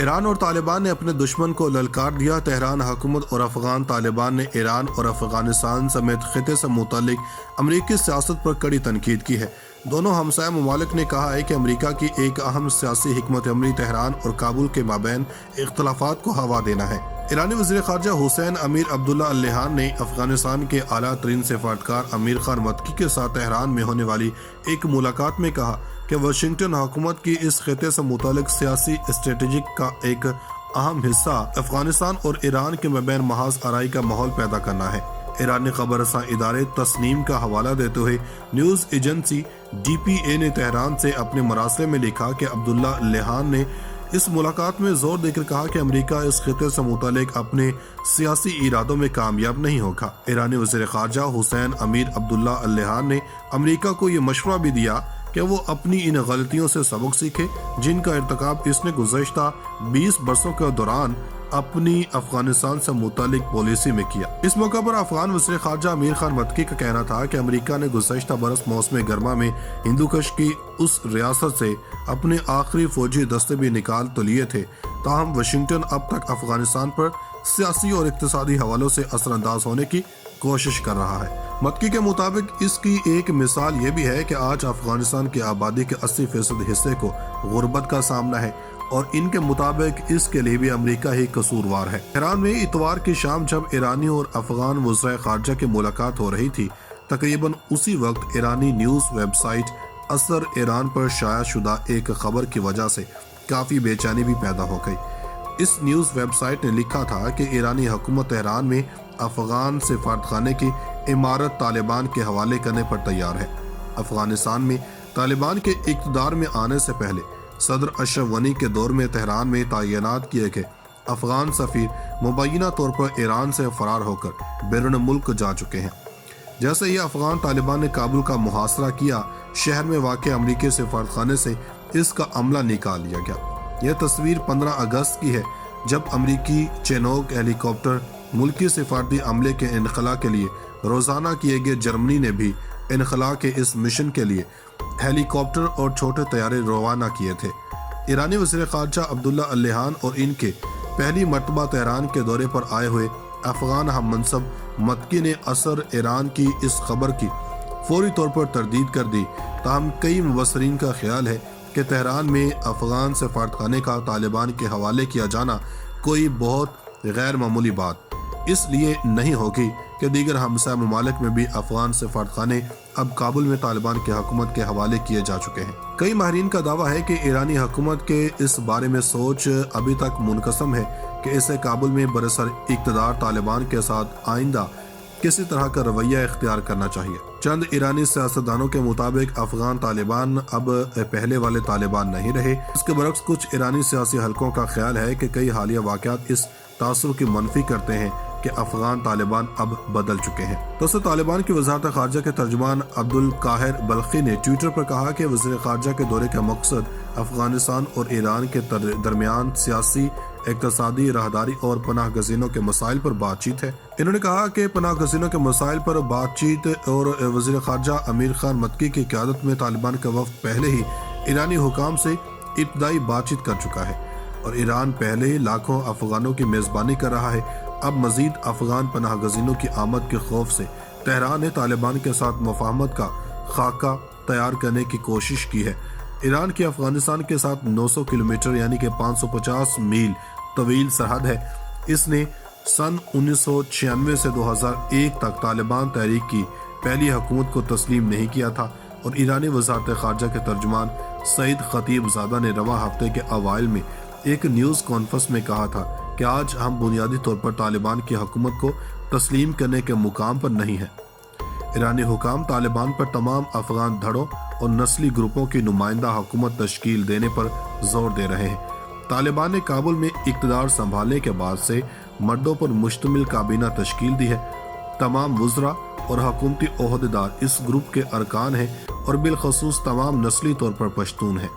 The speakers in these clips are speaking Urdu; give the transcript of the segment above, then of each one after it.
ایران اور طالبان نے اپنے دشمن کو للکار دیا۔ تہران حکومت اور افغان طالبان نے ایران اور افغانستان سمیت خطے سے متعلق امریکی سیاست پر کڑی تنقید کی ہے۔ دونوں ہمسایہ ممالک نے کہا ہے کہ امریکہ کی ایک اہم سیاسی حکمت عملی تہران اور کابل کے مابین اختلافات کو ہوا دینا ہے۔ ایرانی وزیر خارجہ حسین امیر عبداللہ اللیحان نے افغانستان کے اعلیٰ ترین سفارتکار امیر خان متکی کے ساتھ تہران میں ہونے والی ایک ملاقات میں کہا کہ واشنگٹن حکومت کی اس خطے سے متعلق سیاسی اسٹریٹجک کا ایک اہم حصہ افغانستان اور ایران کے مابین محاذ آرائی کا ماحول پیدا کرنا ہے۔ ایرانی خبر رساں ادارے تسنیم کا حوالہ دیتے ہوئے نیوز ایجنسی DPA نے تہران سے اپنے مراسلے میں لکھا کہ عبداللہ اللیحان نے اس ملاقات میں زور دے کر کہا کہ امریکہ اس خطے سے متعلق اپنے سیاسی ارادوں میں کامیاب نہیں ہوگا۔ ایرانی وزیر خارجہ حسین امیر عبداللہ اللیحان نے امریکہ کو یہ مشورہ بھی دیا کہ وہ اپنی ان غلطیوں سے سبق سیکھے جن کا ارتکاب اس نے گزشتہ 20 برسوں کے دوران اپنی افغانستان سے متعلق پالیسی میں کیا۔ اس موقع پر افغان وزیر خارجہ امیر خان متکی کا کہنا تھا کہ امریکہ نے گزشتہ برس موسم گرما میں ہندوکش کی اس ریاست سے اپنے آخری فوجی دستے بھی نکال تو لیے تھے، تاہم واشنگٹن اب تک افغانستان پر سیاسی اور اقتصادی حوالوں سے اثر انداز ہونے کی کوشش کر رہا ہے۔ متکی کے مطابق اس کی ایک مثال یہ بھی ہے کہ آج افغانستان کی آبادی کے 80% حصے کو غربت کا سامنا ہے اور ان کے مطابق اس کے لیے بھی امریکہ ہی قصوروار ہے۔ تہران میں اتوار کی شام جب ایرانی اور افغان وزرائے خارجہ کی ملاقات ہو رہی تھی، تقریباً اسی وقت ایرانی نیوز ویب سائٹ اثر ایران پر شائع شدہ ایک خبر کی وجہ سے کافی بے چینی بھی پیدا ہو گئی۔ اس نیوز ویب سائٹ نے لکھا تھا کہ ایرانی حکومت تہران میں افغان سفارتخانے کی عمارت طالبان کے حوالے کرنے پر تیار ہے۔ افغانستان میں طالبان کے اقتدار میں آنے سے پہلے صدر اشرف غنی کے دور میں تہران میں تعینات کیے گئے افغان سفیر مبینہ طور پر ایران سے فرار ہو کر بیرون ملک جا چکے ہیں۔ جیسے ہی افغان طالبان نے کابل کا محاصرہ کیا، شہر میں واقع امریکی سفارتخانے سے اس کا عملہ نکال لیا گیا۔ یہ تصویر 15 اگست کی ہے جب امریکی چینوک ہیلی کاپٹر ملکی سفارتی عملے کے انخلاء کے لیے روزانہ کیے گئے۔ جرمنی نے بھی انخلاء کے اس مشن کے لیے ہیلی کاپٹر اور چھوٹے طیارے روانہ کیے تھے۔ ایرانی وزیر خارجہ عبداللہ اللیحان اور ان کے پہلی مرتبہ تہران کے دورے پر آئے ہوئے افغان ہم منصب متکی نے اثر ایران کی اس خبر کی فوری طور پر تردید کر دی، تاہم کئی مبصرین کا خیال ہے کہ تہران میں افغان سفارتخانے کا طالبان کے حوالے کیا جانا کوئی بہت غیر معمولی بات اس لیے نہیں ہوگی کہ دیگر ہمسایہ ممالک میں بھی افغان سفارتخانے اب کابل میں طالبان کی حکومت کے حوالے کیے جا چکے ہیں۔ کئی ماہرین کا دعویٰ ہے کہ ایرانی حکومت کے اس بارے میں سوچ ابھی تک منقسم ہے کہ اسے کابل میں برسر اقتدار طالبان کے ساتھ آئندہ کسی طرح کا رویہ اختیار کرنا چاہیے۔ چند ایرانی سیاستدانوں کے مطابق افغان طالبان اب پہلے والے طالبان نہیں رہے۔ اس کے برعکس کچھ ایرانی سیاسی حلقوں کا خیال ہے کہ کئی حالیہ واقعات اس تاثر کی منفی کرتے ہیں کہ افغان طالبان اب بدل چکے ہیں۔ دوستو، طالبان کی وزارت خارجہ کے ترجمان عبدالقاہر بلخی نے ٹویٹر پر کہا کہ وزیر خارجہ کے دورے کا مقصد افغانستان اور ایران کے درمیان سیاسی، اقتصادی، راہداری اور پناہ گزینوں کے مسائل پر بات چیت ہے۔ انہوں نے کہا کہ پناہ گزینوں کے مسائل پر بات چیت اور وزیر خارجہ امیر خان متکی کی قیادت میں طالبان کا وفد پہلے ہی ایرانی حکام سے ابتدائی بات چیت کر چکا ہے اور ایران پہلے ہی لاکھوں افغانوں کی میزبانی کر رہا ہے۔ اب مزید افغان پناہ گزینوں کی آمد کے خوف سے تہران نے طالبان کے ساتھ مفاہمت کا خاکہ تیار کرنے کی کوشش کی ہے۔ ایران کی افغانستان کے ساتھ 900 کلومیٹر یعنی کہ 550 میل طویل سرحد ہے۔ اس نے سن 1996 سے 2001 تک طالبان تحریک کی پہلی حکومت کو تسلیم نہیں کیا تھا اور ایرانی وزارت خارجہ کے ترجمان سعید خطیب زادہ نے رواں ہفتے کے اوائل میں ایک نیوز کانفرنس میں کہا تھا کہ آج ہم بنیادی طور پر طالبان کی حکومت کو تسلیم کرنے کے مقام پر نہیں ہیں۔ ایرانی حکام طالبان پر تمام افغان دھڑوں اور نسلی گروپوں کی نمائندہ حکومت تشکیل دینے پر زور دے رہے ہیں۔ طالبان نے کابل میں اقتدار سنبھالنے کے بعد سے مردوں پر مشتمل کابینہ تشکیل دی ہے۔ تمام وزراء اور حکومتی عہدیدار اس گروپ کے ارکان ہیں اور بالخصوص تمام نسلی طور پر پشتون ہیں۔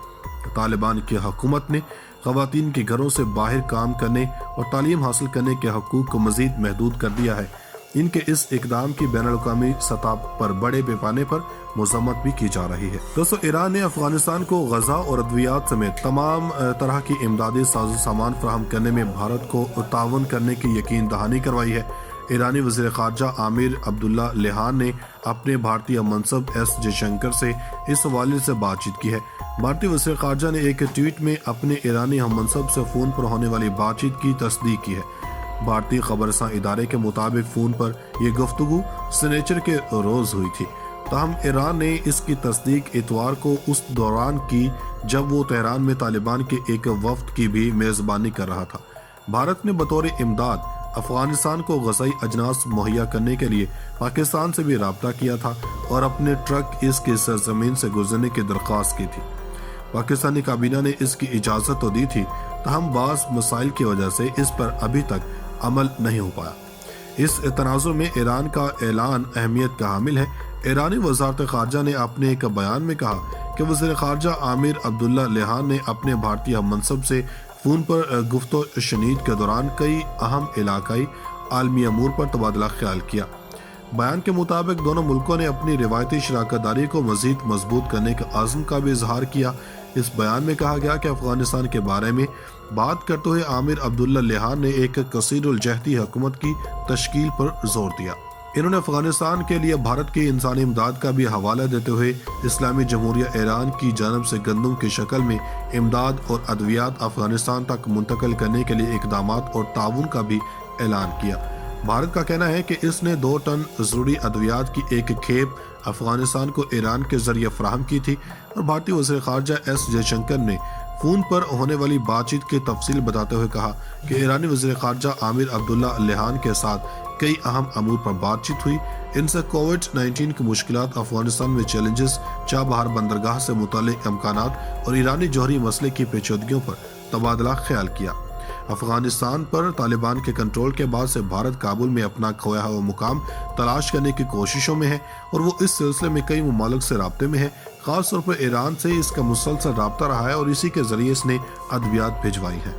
طالبان کی حکومت نے خواتین کے گھروں سے باہر کام کرنے اور تعلیم حاصل کرنے کے حقوق کو مزید محدود کر دیا ہے۔ ان کے اس اقدام کی بین الاقوامی سطح پر بڑے پیمانے پر مذمت بھی کی جا رہی ہے۔ دوستو، ایران نے افغانستان کو غذا اور ادویات سمیت تمام طرح کی امدادی ساز و سامان فراہم کرنے میں بھارت کو تعاون کرنے کی یقین دہانی کروائی ہے۔ ایرانی وزیر خارجہ عامر عبداللہ لیہان نے اپنے بھارتی منصب ایس جے شنکر سے اس حوالے سے بات چیت کی ہے۔ بھارتی وزیر خارجہ نے ایک ٹویٹ میں اپنے ایرانی ہم منصب سے فون پر ہونے والی بات چیت کی تصدیق کی ہے۔ بھارتی خبررساں ادارے کے مطابق فون پر یہ گفتگو سنیچر کے روز ہوئی تھی، تاہم ایران نے اس کی تصدیق اتوار کو اس دوران کی جب وہ تہران میں طالبان کے ایک وفد کی بھی میزبانی کر رہا تھا۔ بھارت نے بطور امداد افغانستان کو غذائی اجناس مہیا کرنے کے لیے پاکستان سے بھی رابطہ کیا تھا اور اپنے ٹرک اس کی سرزمین سے گزرنے کی درخواست کی تھی۔ پاکستانی کابینہ نے اس کی اجازت تو دی تھی، تاہم بعض مسائل کی وجہ سے اس پر ابھی تک عمل نہیں ہو پایا۔ اس تناظر میں ایران کا اعلان اہمیت کا حامل ہے۔ ایرانی وزارت خارجہ نے اپنے ایک بیان میں کہا کہ وزیر خارجہ عامر عبداللہ لیہان نے اپنے بھارتی ہم منصب سے فون پر گفت و شنید کے دوران کئی اہم علاقائی عالمی امور پر تبادلہ خیال کیا۔ بیان کے مطابق دونوں ملکوں نے اپنی روایتی شراکت داری کو مزید مضبوط کرنے کے عزم کا بھی اظہار کیا۔ اس بیان میں کہا گیا کہ افغانستان کے بارے میں بات کرتے ہوئے عامر عبداللہ لیہان نے ایک کثیر الجہتی حکومت کی تشکیل پر زور دیا۔ انہوں نے افغانستان کے لیے بھارت کی انسانی امداد کا بھی حوالہ دیتے ہوئے اسلامی جمہوریہ ایران کی جانب سے گندم کی شکل میں امداد اور ادویات افغانستان تک منتقل کرنے کے لیے اقدامات اور تعاون کا بھی اعلان کیا۔ بھارت کا کہنا ہے کہ اس نے 2 ٹن ضروری ادویات کی ایک کھیپ افغانستان کو ایران کے ذریعے فراہم کی تھی، اور بھارتی وزیر خارجہ ایس جے شنکر نے فون پر ہونے والی بات چیت کی تفصیل بتاتے ہوئے کہا کہ ایرانی وزیر خارجہ عامر عبداللہ لیہان کے ساتھ کئی اہم امور پر بات چیت ہوئی۔ ان سے کووڈ-19 کی مشکلات، افغانستان میں چیلنجز، چابہار بندرگاہ سے متعلق امکانات اور ایرانی جوہری مسئلے کی پیچیدگیوں پر تبادلہ خیال کیا۔ افغانستان پر طالبان کے کنٹرول کے بعد سے بھارت کابل میں اپنا کھویا ہوا مقام تلاش کرنے کی کوششوں میں ہے، اور وہ اس سلسلے میں کئی ممالک سے رابطے میں ہے۔ خاص طور پر ایران سے اس کا مسلسل رابطہ رہا ہے اور اسی کے ذریعے اس نے ادویات بھجوائی ہیں۔